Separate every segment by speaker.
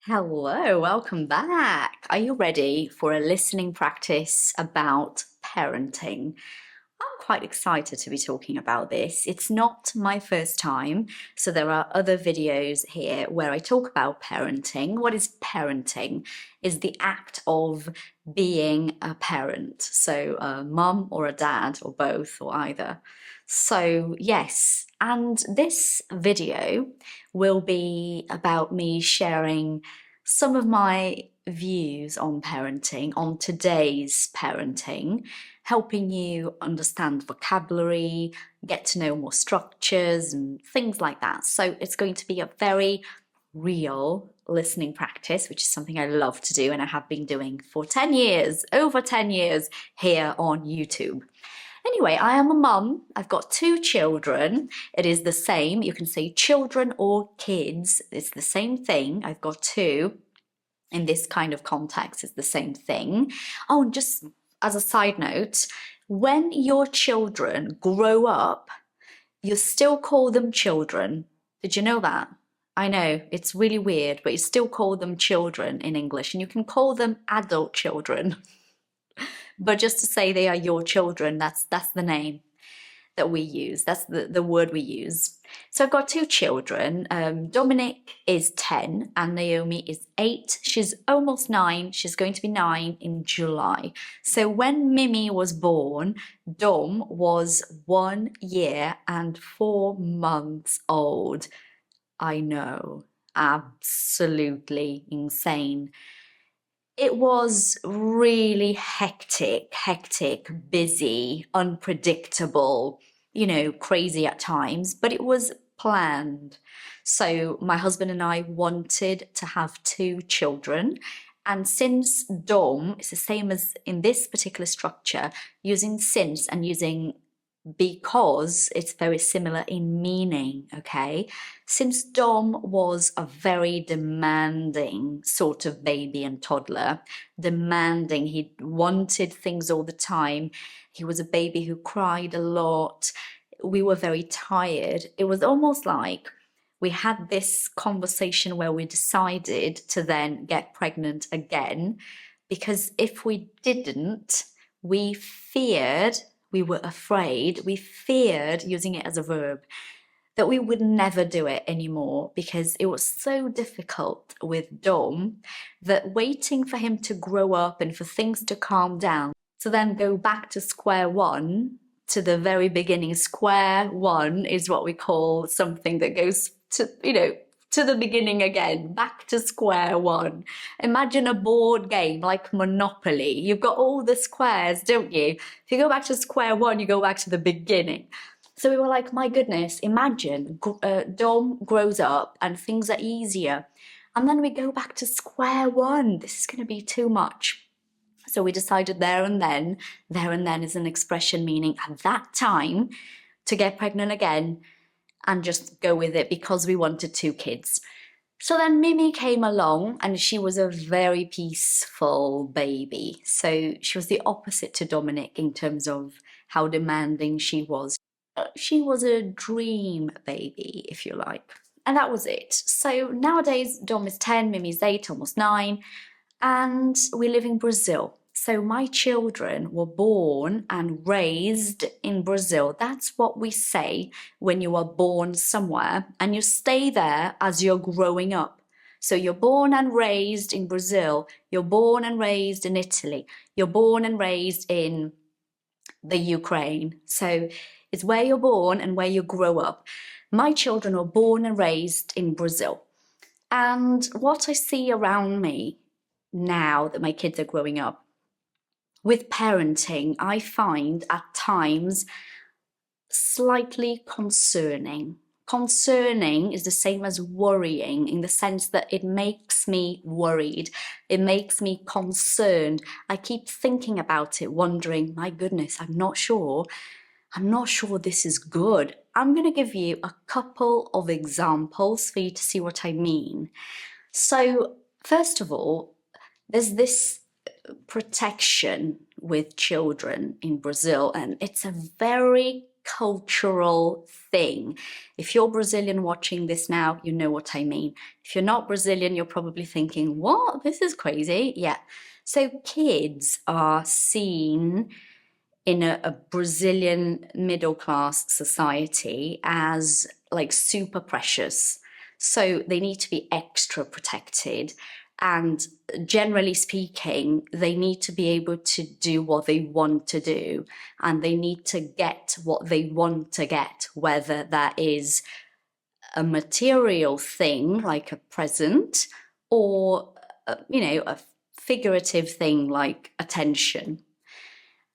Speaker 1: Hello, welcome back. Are you ready for a listening practice about parenting? I'm quite excited to be talking about this. It's not my first time, so there are other videos here where I talk about parenting. What is parenting? Is the act of being a parent, so a mum or a dad or both or either. So yes, and this video will be about me sharing some of my views on parenting, on today's parenting, helping you understand vocabulary, get to know more structures and things like that. So it's going to be a very real listening practice, which is something I love to do and I have been doing for 10 years, over 10 years here on YouTube. Anyway, I am a mum. I've got two children. It is the same. You can say children or kids. It's the same thing. I've got two. In this kind of context, it's the same thing. Oh, and just as a side note, when your children grow up, you still call them children. Did you know that? I know, it's really weird, but you still call them children in English, and you can call them adult children. But just to say they are your children, that's the name that we use. That's the word we use. So I've got two children. Dominic is 10 and Naomi is 8. She's almost 9. She's going to be 9 in July. So when Mimi was born, Dom was 1 year and 4 months old. I know, absolutely insane. It was really hectic, busy, unpredictable, crazy at times, but it was planned. So my husband and I wanted to have two children. And since Dom is the same as in this particular structure, using since and using because it's very similar in meaning, okay? Since Dom was a very demanding sort of baby and toddler, demanding, he wanted things all the time. He was a baby who cried a lot. We were very tired. It was almost like we had this conversation where we decided to then get pregnant again, because if we didn't, we were afraid, we feared, using it as a verb, that we would never do it anymore because it was so difficult with Dom that waiting for him to grow up and for things to calm down, to then go back to square one, to the very beginning. Square one is what we call something that goes to the beginning again, back to square one. Imagine a board game like Monopoly. You've got all the squares, don't you? If you go back to square one, you go back to the beginning. So we were like, my goodness, imagine Dom grows up and things are easier. And then we go back to square one. This is going to be too much. So we decided there and then is an expression meaning at that time to get pregnant again and just go with it because we wanted two kids. So then Mimi came along and she was a very peaceful baby. So she was the opposite to Dominic in terms of how demanding she was. She was a dream baby, if you like. And that was it. So nowadays, Dom is 10, Mimi's 8, almost 9, and we live in Brazil. So my children were born and raised in Brazil. That's what we say when you are born somewhere and you stay there as you're growing up. So you're born and raised in Brazil. You're born and raised in Italy. You're born and raised in the Ukraine. So it's where you're born and where you grow up. My children were born and raised in Brazil. And what I see around me now that my kids are growing up, with parenting, I find at times slightly concerning. Concerning is the same as worrying in the sense that it makes me worried. It makes me concerned. I keep thinking about it, wondering, my goodness, I'm not sure this is good. I'm going to give you a couple of examples for you to see what I mean. So, first of all, there's this protection with children in Brazil, and it's a very cultural thing. If you're Brazilian watching this now, you know what I mean. If you're not Brazilian, you're probably thinking, what? This is crazy. Yeah. So kids are seen in a Brazilian middle class society as like super precious. So they need to be extra protected. And generally speaking, they need to be able to do what they want to do, and they need to get what they want to get, whether that is a material thing like a present or, a figurative thing like attention.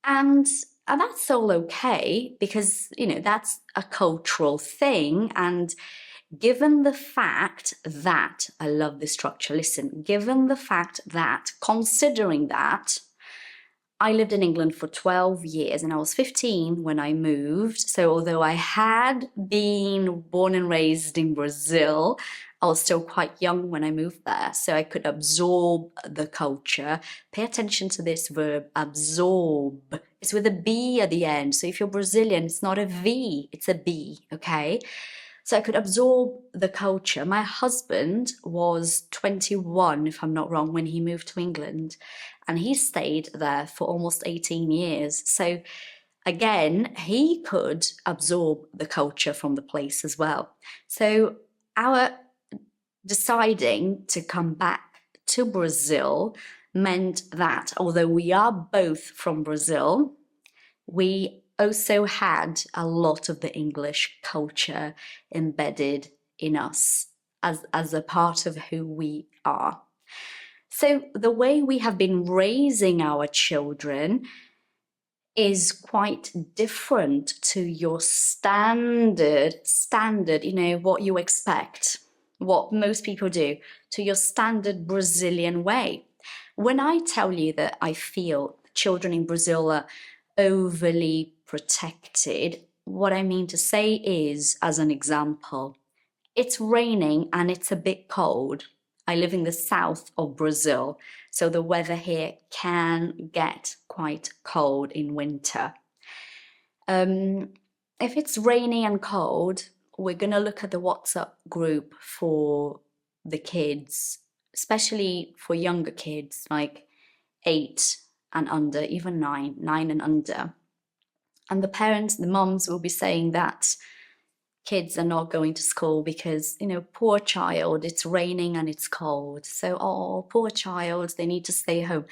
Speaker 1: And that's all okay because, that's a cultural thing. And given the fact that, I love this structure, listen, given the fact that, considering that, I lived in England for 12 years and I was 15 when I moved. So although I had been born and raised in Brazil, I was still quite young when I moved there. So I could absorb the culture. Pay attention to this verb, absorb. It's with a B at the end. So if you're Brazilian, it's not a V, it's a B, okay? So I could absorb the culture. My husband was 21, if I'm not wrong, when he moved to England, and he stayed there for almost 18 years. So again, he could absorb the culture from the place as well. So our deciding to come back to Brazil meant that although we are both from Brazil, we also had a lot of the English culture embedded in us as a part of who we are. So the way we have been raising our children is quite different to your standard, what you expect, what most people do, to your standard Brazilian way. When I tell you that I feel children in Brazil are overly protected, what I mean to say is, as an example, it's raining and it's a bit cold. I live in the south of Brazil, so the weather here can get quite cold in winter. If it's rainy and cold, we're going to look at the WhatsApp group for the kids, especially for younger kids, like 8 and under, even 9 and under. And the parents, the moms will be saying that kids are not going to school because, poor child, it's raining and it's cold. So, oh, poor child, they need to stay home.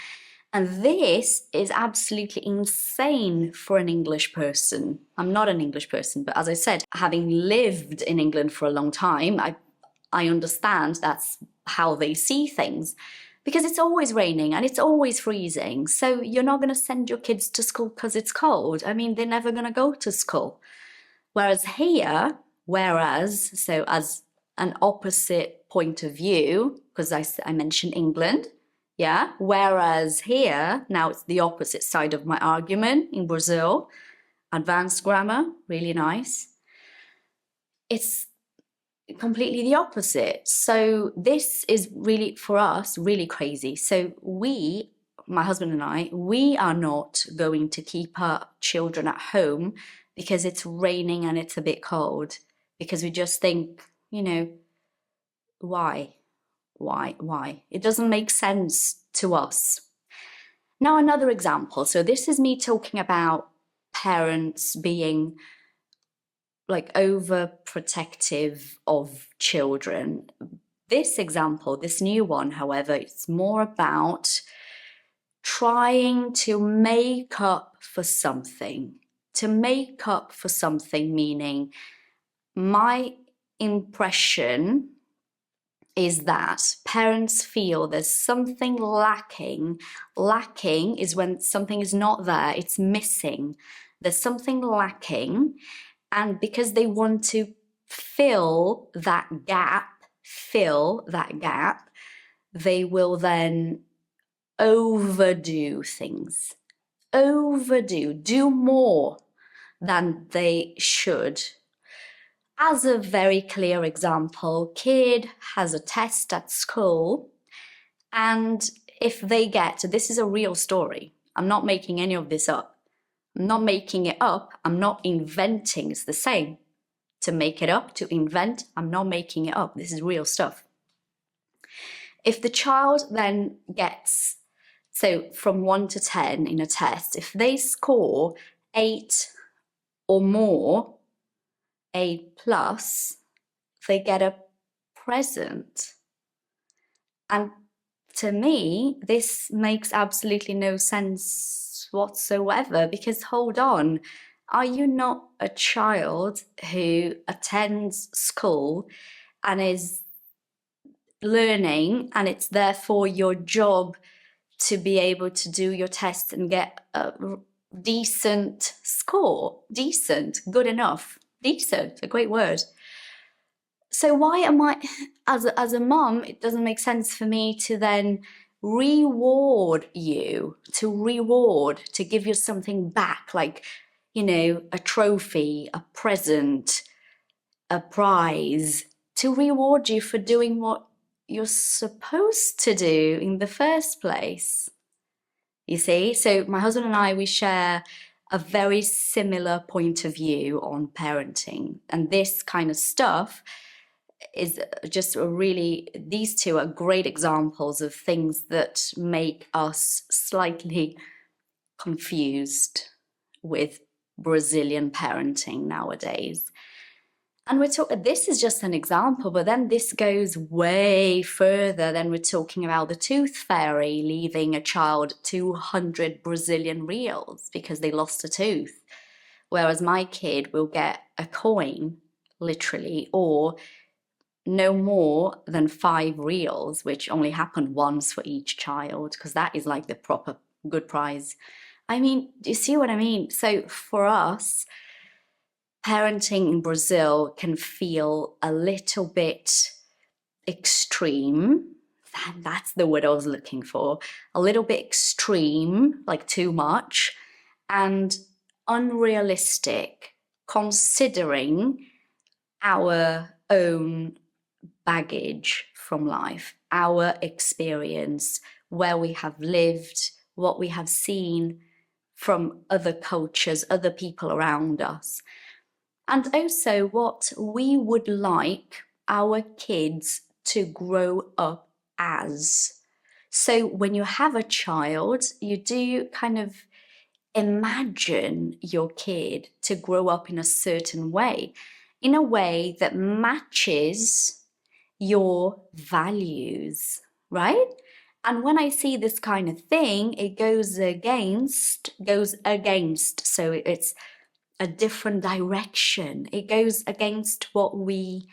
Speaker 1: And this is absolutely insane for an English person. I'm not an English person, but as I said, having lived in England for a long time, I understand that's how they see things. Because it's always raining and it's always freezing. So you're not going to send your kids to school because it's cold. I mean, they're never going to go to school. Whereas here, so as an opposite point of view, because I mentioned England, yeah, whereas here, now it's the opposite side of my argument in Brazil, advanced grammar, really nice. It's completely the opposite. So this is really, for us, really crazy. So my husband and I, we are not going to keep our children at home because it's raining and it's a bit cold, because we just think, why? It doesn't make sense to us. Now, another example. So this is me talking about parents being like overprotective of children. This example, this new one, however, it's more about trying to make up for something. To make up for something, meaning my impression is that parents feel there's something lacking. Lacking is when something is not there, it's missing. There's something lacking, and because they want to fill that gap, they will then overdo things. Do more than they should. As a very clear example, kid has a test at school, and if they get, this is a real story, I'm not making any of this up, I'm not making it up. I'm not inventing. It's the same. To make it up, to invent, I'm not making it up. This is real stuff. If the child then gets, so from 1 to 10 in a test, if they score 8 or more, 8 plus, they get a present. And to me, this makes absolutely no sense whatsoever, because hold on, are you not a child who attends school and is learning, and it's therefore your job to be able to do your test and get a decent score? Decent, good enough, decent, a great word. So why am I, as a mum, it doesn't make sense for me to then reward you, to give you something back, like, you know, a trophy, a present, a prize, to reward you for doing what you're supposed to do in the first place. You see? So my husband and I, we share a very similar point of view on parenting. And this kind of stuff is just really, these two are great examples of things that make us slightly confused with Brazilian parenting nowadays. And this is just an example, but then this goes way further. Then we're talking about the tooth fairy leaving a child 200 Brazilian reals because they lost a tooth. Whereas my kid will get a coin, literally, or no more than 5 reals, which only happen once for each child, because that is like the proper good prize. I mean, do you see what I mean? So for us, parenting in Brazil can feel a little bit extreme. That's the word I was looking for. A little bit extreme, like too much, and unrealistic, considering our own baggage from life, our experience, where we have lived, what we have seen from other cultures, other people around us. And also what we would like our kids to grow up as. So when you have a child, you do kind of imagine your kid to grow up in a certain way, in a way that matches your values, right? And when I see this kind of thing, it goes against, so it's a different direction. It goes against what we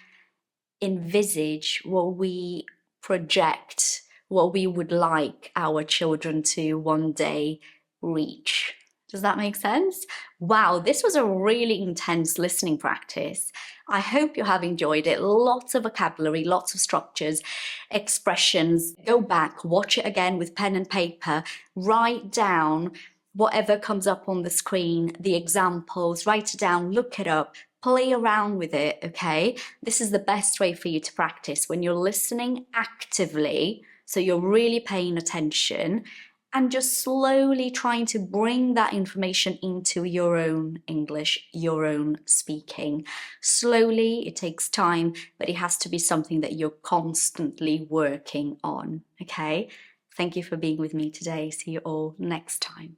Speaker 1: envisage, what we project, what we would like our children to one day reach. Does that make sense? Wow, this was a really intense listening practice. I hope you have enjoyed it. Lots of vocabulary, lots of structures, expressions. Go back, watch it again with pen and paper, write down whatever comes up on the screen, the examples, write it down, look it up, play around with it, okay? This is the best way for you to practice when you're listening actively, so you're really paying attention and just slowly trying to bring that information into your own English, your own speaking. Slowly, it takes time, but it has to be something that you're constantly working on, okay? Thank you for being with me today. See you all next time.